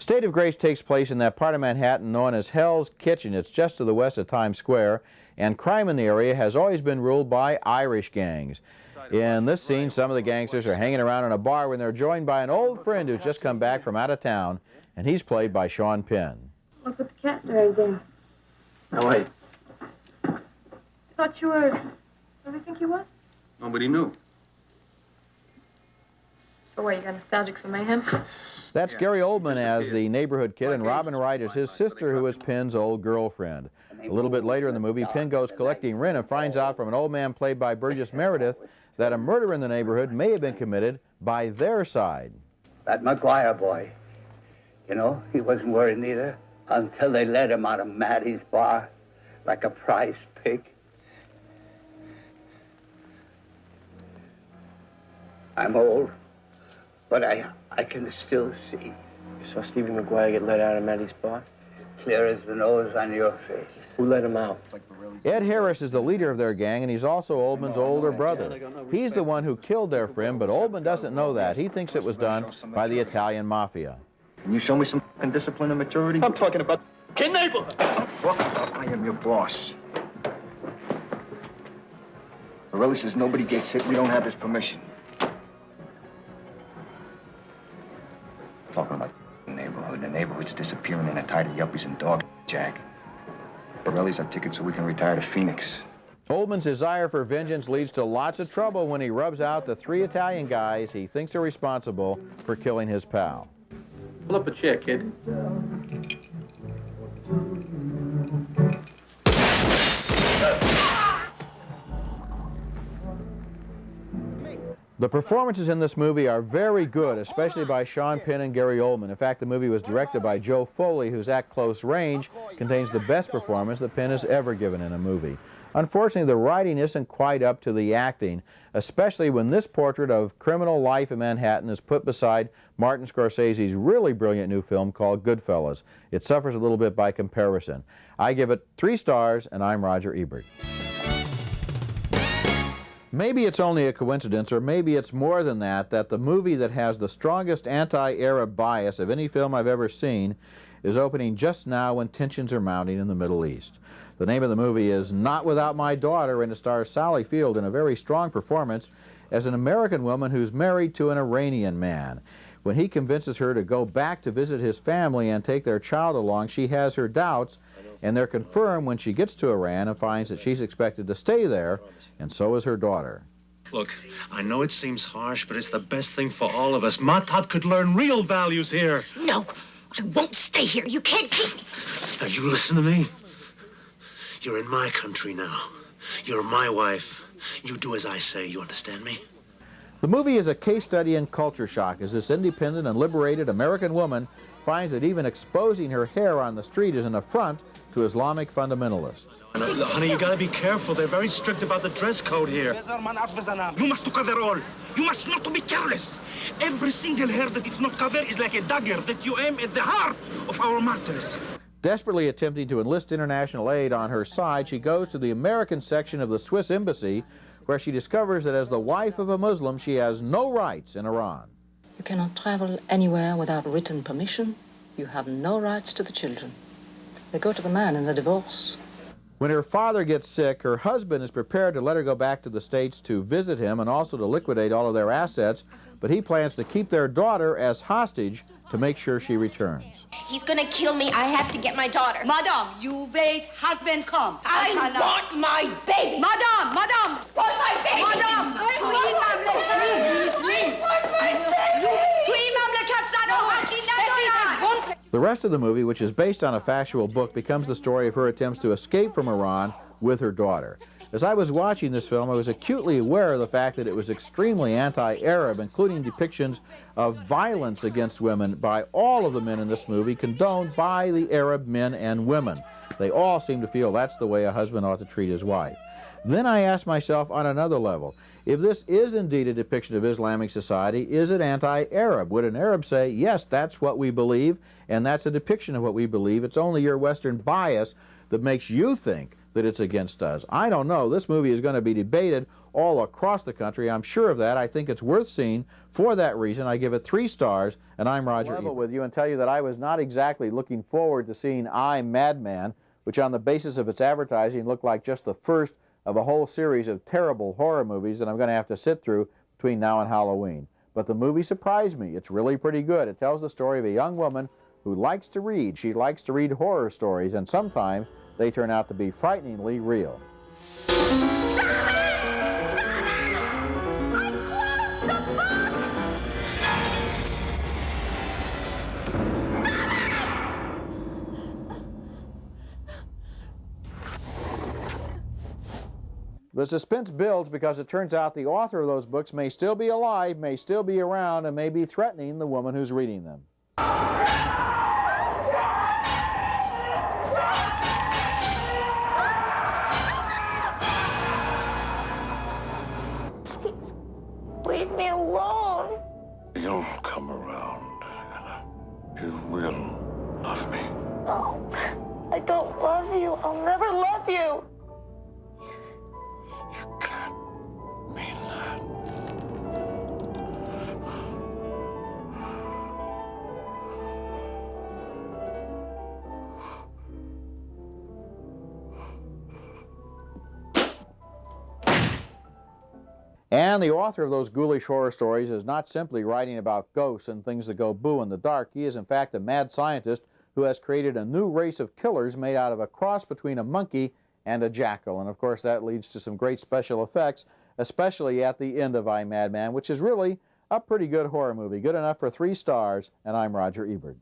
State of Grace takes place in that part of Manhattan known as Hell's Kitchen. It's just to the west of Times Square, and crime in the area has always been ruled by Irish gangs. In this scene, some of the gangsters are hanging around in a bar when they're joined by an old friend who's just come back from out of town, and he's played by Sean Penn. Look what the cat dragged in. Now, wait. I thought you were... What do you think he was? Nobody knew. So what, you got nostalgic for mayhem? That's Gary Oldman as the neighborhood kid, and Robin Wright as his sister, who is Penn's old girlfriend. A little bit later in the movie, Penn goes collecting rent and finds out from an old man played by Burgess Meredith that a murder in the neighborhood may have been committed by their side. That McGuire boy, you know, he wasn't worried neither until they let him out of Maddie's bar like a prize pig. I'm old, but I can still see. You saw Stevie McGuire get let out of Maddie's bar? Clear as the nose on your face. Who let him out? Ed Harris is the leader of their gang, and he's also Oldman's older brother. He's the one who killed their friend, but Oldman doesn't know that. He thinks it was done by the Italian mafia. Can you show me some discipline and maturity? I'm talking about kid neighborhood. Look, I am your boss. Morelli says nobody gets hit. We don't have his permission. Talking about the neighborhood. The neighborhood's disappearing in a tide of yuppies and dog, Jack. Borelli's our ticket so we can retire to Phoenix. Oldman's desire for vengeance leads to lots of trouble when he rubs out the 3 Italian guys he thinks are responsible for killing his pal. Pull up a chair, kid. The performances in this movie are very good, especially by Sean Penn and Gary Oldman. In fact, the movie was directed by Joe Foley, whose At Close Range contains the best performance that Penn has ever given in a movie. Unfortunately, the writing isn't quite up to the acting, especially when this portrait of criminal life in Manhattan is put beside Martin Scorsese's really brilliant new film called Goodfellas. It suffers a little bit by comparison. I give it 3 stars, and I'm Roger Ebert. Maybe it's only a coincidence, or maybe it's more than that the movie that has the strongest anti-Arab bias of any film I've ever seen is opening just now when tensions are mounting in the Middle East. The name of the movie is Not Without My Daughter, and it stars Sally Field in a very strong performance as an American woman who's married to an Iranian man. When he convinces her to go back to visit his family and take their child along, she has her doubts, and they're confirmed when she gets to Iran and finds that she's expected to stay there, and so is her daughter. Look, I know it seems harsh, but it's the best thing for all of us. Matab could learn real values here. No, I won't stay here. You can't keep me. Now, you listen to me. You're in my country now. You're my wife. You do as I say, you understand me? The movie is a case study in culture shock as this independent and liberated American woman finds that even exposing her hair on the street is an affront to Islamic fundamentalists. Honey, you gotta be careful. They're very strict about the dress code here. You must cover all. You must not be careless. Every single hair that is not covered is like a dagger that you aim at the heart of our martyrs. Desperately attempting to enlist international aid on her side, she goes to the American section of the Swiss embassy, where she discovers that as the wife of a Muslim, she has no rights in Iran. You cannot travel anywhere without written permission. You have no rights to the children. They go to the man in a divorce. When her father gets sick, her husband is prepared to let her go back to the States to visit him and also to liquidate all of their assets, but he plans to keep their daughter as hostage to make sure she returns. He's gonna kill me. I have to get my daughter. Madam, you wait, husband come. I want my baby. Madam, madam. For my baby. Madam. The rest of the movie, which is based on a factual book, becomes the story of her attempts to escape from Iran with her daughter. As I was watching this film, I was acutely aware of the fact that it was extremely anti-Arab, including depictions of violence against women by all of the men in this movie, condoned by the Arab men and women. They all seem to feel that's the way a husband ought to treat his wife. Then I asked myself on another level, if this is indeed a depiction of Islamic society, is it anti-Arab? Would an Arab say, yes, that's what we believe, and that's a depiction of what we believe? It's only your Western bias that makes you think that it's against us? I don't know. This movie is going to be debated all across the country. I'm sure of that. I think it's worth seeing. For that reason, I give it 3 stars, and I'm Roger Ebert with you and tell you that I was not exactly looking forward to seeing MadMan, which on the basis of its advertising looked like just the first of a whole series of terrible horror movies that I'm going to have to sit through between now and Halloween. But the movie surprised me. It's really pretty good. It tells the story of a young woman who likes to read. She likes to read horror stories, and sometimes they turn out to be frighteningly real. The suspense builds because it turns out the author of those books may still be alive, may still be around, and may be threatening the woman who's reading them. Leave me alone. You'll come around, Anna. You will love me. No, I don't love you. I'll never love you. You can't mean that. And the author of those ghoulish horror stories is not simply writing about ghosts and things that go boo in the dark. He is in fact a mad scientist who has created a new race of killers made out of a cross between a monkey and a jackal. And of course that leads to some great special effects, especially at the end of MadMan, which is really a pretty good horror movie. Good enough for 3 stars, and I'm Roger Ebert.